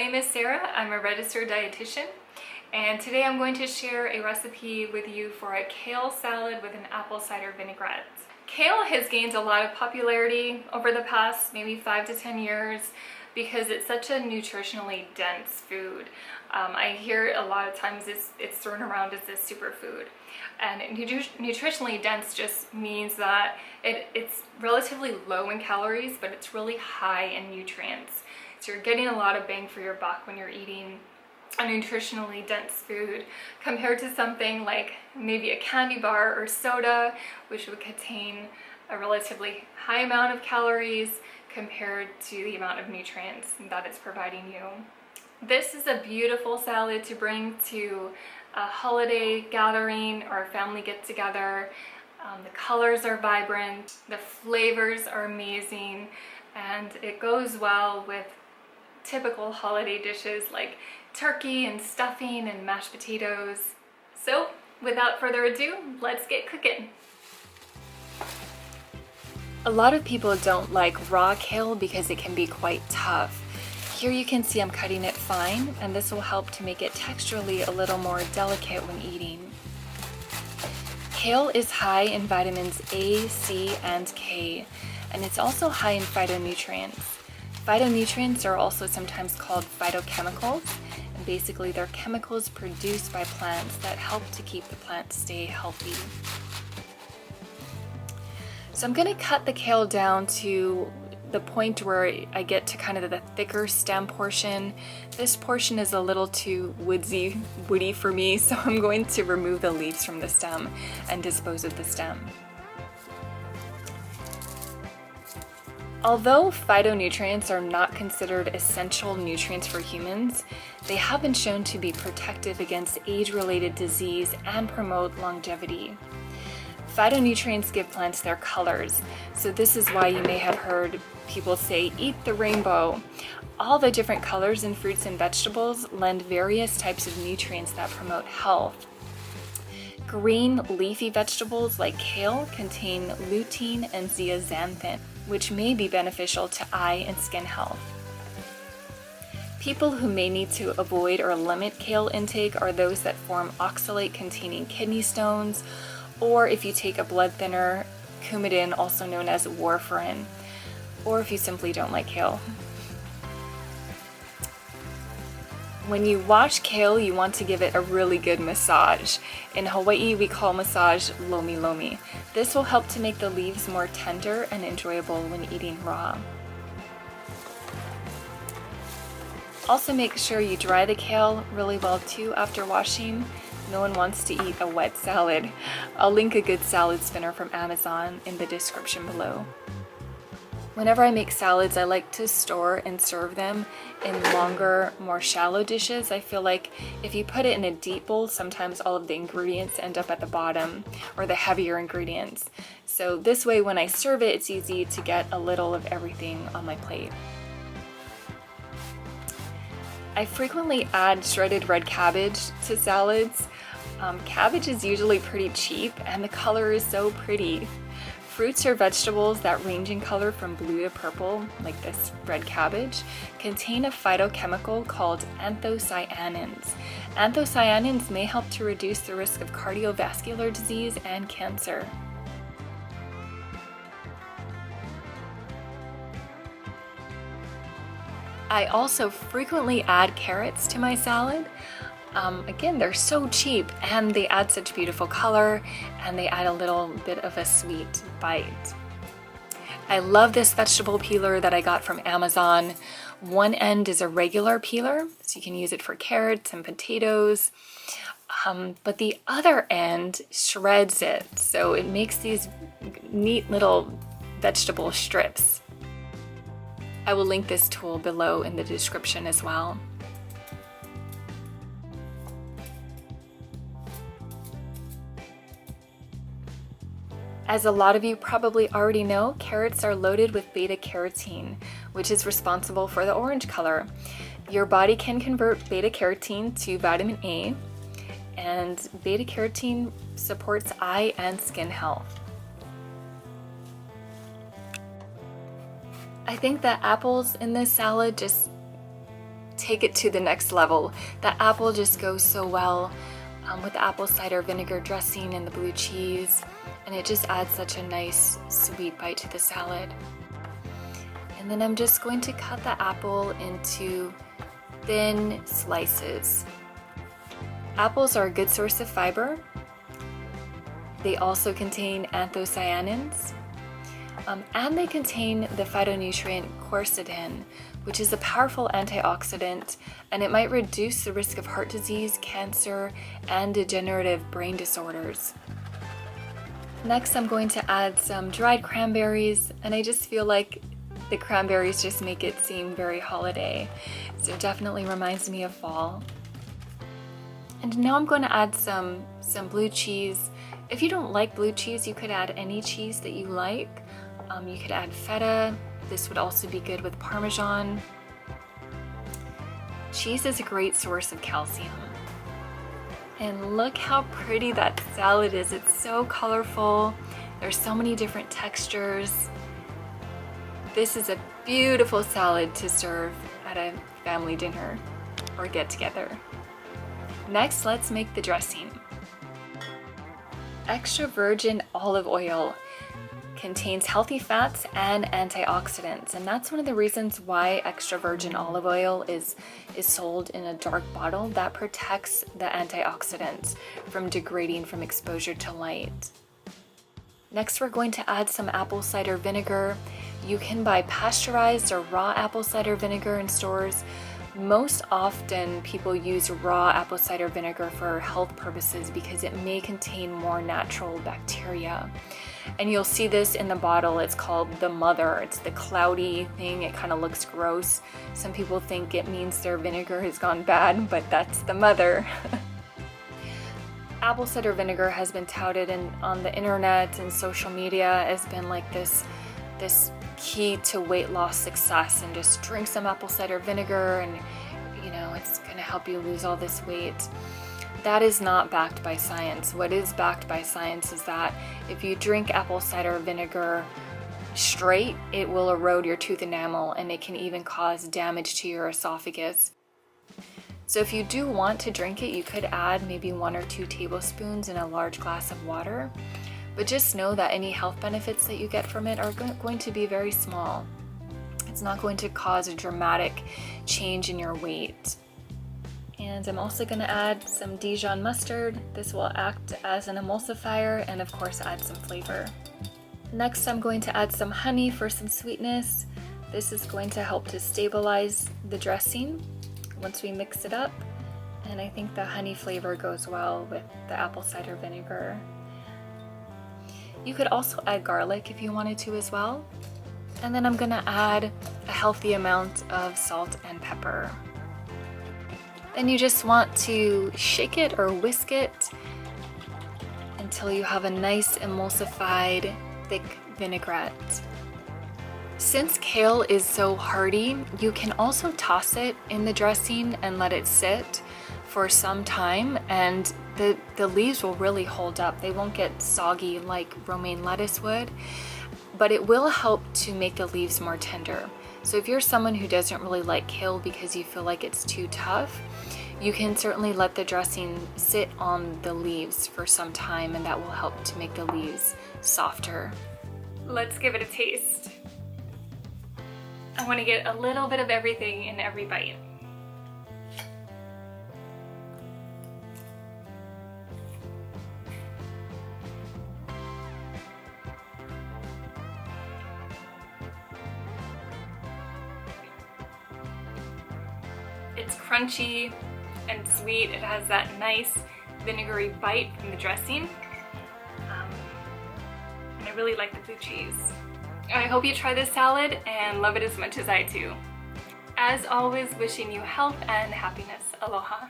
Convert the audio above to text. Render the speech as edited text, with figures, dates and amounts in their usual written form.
name is Sarah. I'm a registered dietitian, and today I'm going to share a recipe with you for a kale salad with an apple cider vinaigrette. Kale has gained a lot of popularity over the past maybe 5 to 10 years because it's such a nutritionally dense food. I hear a lot of times it's thrown around as a superfood. And nutritionally dense just means that it's relatively low in calories, but it's really high in nutrients. So you're getting a lot of bang for your buck when you're eating a nutritionally dense food compared to something like maybe a candy bar or soda, which would contain a relatively high amount of calories compared to the amount of nutrients that it's providing you. This is a beautiful salad to bring to a holiday gathering or a family get-together. The colors are vibrant, the flavors are amazing, and it goes well with typical holiday dishes like turkey and stuffing and mashed potatoes. So without further ado, let's get cooking. A lot of people don't like raw kale because it can be quite tough. Here you can see I'm cutting it fine, and this will help to make it texturally a little more delicate when eating. Kale is high in vitamins A, C, and K, and it's also high in phytonutrients. Phytonutrients are also sometimes called phytochemicals, and basically they're chemicals produced by plants that help to keep the plant stay healthy. So I'm going to cut the kale down to the point where I get to kind of the thicker stem portion. This portion is a little too woody for me, so I'm going to remove the leaves from the stem and dispose of the stem. Although phytonutrients are not considered essential nutrients for humans, they have been shown to be protective against age-related disease and promote longevity. Phytonutrients give plants their colors, so this is why you may have heard people say, eat the rainbow. All the different colors in fruits and vegetables lend various types of nutrients that promote health. Green leafy vegetables like kale contain lutein and zeaxanthin, which may be beneficial to eye and skin health. People who may need to avoid or limit kale intake are those that form oxalate-containing kidney stones, or if you take a blood thinner, Coumadin, also known as warfarin, or if you simply don't like kale. When you wash kale, you want to give it a really good massage. In Hawaii, we call massage lomi lomi. This will help to make the leaves more tender and enjoyable when eating raw. Also make sure you dry the kale really well too after washing. No one wants to eat a wet salad. I'll link a good salad spinner from Amazon in the description below. Whenever I make salads, I like to store and serve them in longer, more shallow dishes. I feel like if you put it in a deep bowl, sometimes all of the ingredients end up at the bottom, or the heavier ingredients. So this way, when I serve it, it's easy to get a little of everything on my plate. I frequently add shredded red cabbage to salads. Cabbage is usually pretty cheap, and the color is so pretty. Fruits or vegetables that range in color from blue to purple, like this red cabbage, contain a phytochemical called anthocyanins. Anthocyanins may help to reduce the risk of cardiovascular disease and cancer. I also frequently add carrots to my salad. Again, they're so cheap and they add such beautiful color, and they add a little bit of a sweet bite. I love this vegetable peeler that I got from Amazon. One end is a regular peeler, so you can use it for carrots and potatoes, but the other end shreds it, so it makes these neat little vegetable strips. I will link this tool below in the description as well. As a lot of you probably already know, carrots are loaded with beta-carotene, which is responsible for the orange color. Your body can convert beta-carotene to vitamin A, and beta-carotene supports eye and skin health. I think the apples in this salad just take it to the next level. The apple just goes so well with the apple cider vinegar dressing and the blue cheese, and it just adds such a nice sweet bite to the salad. And then I'm just going to cut the apple into thin slices. Apples are a good source of fiber. They also contain anthocyanins, and they contain the phytonutrient quercetin, which is a powerful antioxidant, and it might reduce the risk of heart disease, cancer, and degenerative brain disorders. Next, I'm going to add some dried cranberries, and I just feel like the cranberries just make it seem very holiday, so it definitely reminds me of fall. And now I'm going to add some blue cheese. If you don't like blue cheese, you could add any cheese that you like. You could add feta. This would also be good with Parmesan. Cheese is a great source of calcium. And look how pretty that salad is. It's so colorful. There's so many different textures. This is a beautiful salad to serve at a family dinner or get together. Next, let's make the dressing. Extra virgin olive oil contains healthy fats and antioxidants, and that's one of the reasons why extra virgin olive oil is sold in a dark bottle. That protects the antioxidants from degrading from exposure to light. Next, we're going to add some apple cider vinegar. You can buy pasteurized or raw apple cider vinegar in stores. Most often people use raw apple cider vinegar for health purposes because it may contain more natural bacteria. And you'll see this in the bottle. It's called the mother. It's the cloudy thing. It kind of looks gross. Some people think it means their vinegar has gone bad, but that's the mother. Apple cider vinegar has been touted on the internet and social media as been like this key to weight loss success, and just drink some apple cider vinegar and it's going to help you lose all this weight. That is not backed by science. What is backed by science is that if you drink apple cider vinegar straight, it will erode your tooth enamel, and it can even cause damage to your esophagus. So if you do want to drink it, you could add maybe 1 or 2 tablespoons in a large glass of water. But just know that any health benefits that you get from it are going to be very small. It's not going to cause a dramatic change in your weight. And I'm also going to add some Dijon mustard. This will act as an emulsifier and of course add some flavor. Next, I'm going to add some honey for some sweetness. This is going to help to stabilize the dressing once we mix it up. And I think the honey flavor goes well with the apple cider vinegar. You could also add garlic if you wanted to as well. And then I'm gonna add a healthy amount of salt and pepper. Then you just want to shake it or whisk it until you have a nice emulsified, thick vinaigrette. Since kale is so hearty, you can also toss it in the dressing and let it sit for some time, and the leaves will really hold up. They won't get soggy like romaine lettuce would, but it will help to make the leaves more tender. So if you're someone who doesn't really like kale because you feel like it's too tough, you can certainly let the dressing sit on the leaves for some time, and that will help to make the leaves softer. Let's give it a taste. I want to get a little bit of everything in every bite. It's crunchy and sweet. It has that nice vinegary bite from the dressing. And I really like the blue cheese. I hope you try this salad and love it as much as I do. As always, wishing you health and happiness. Aloha.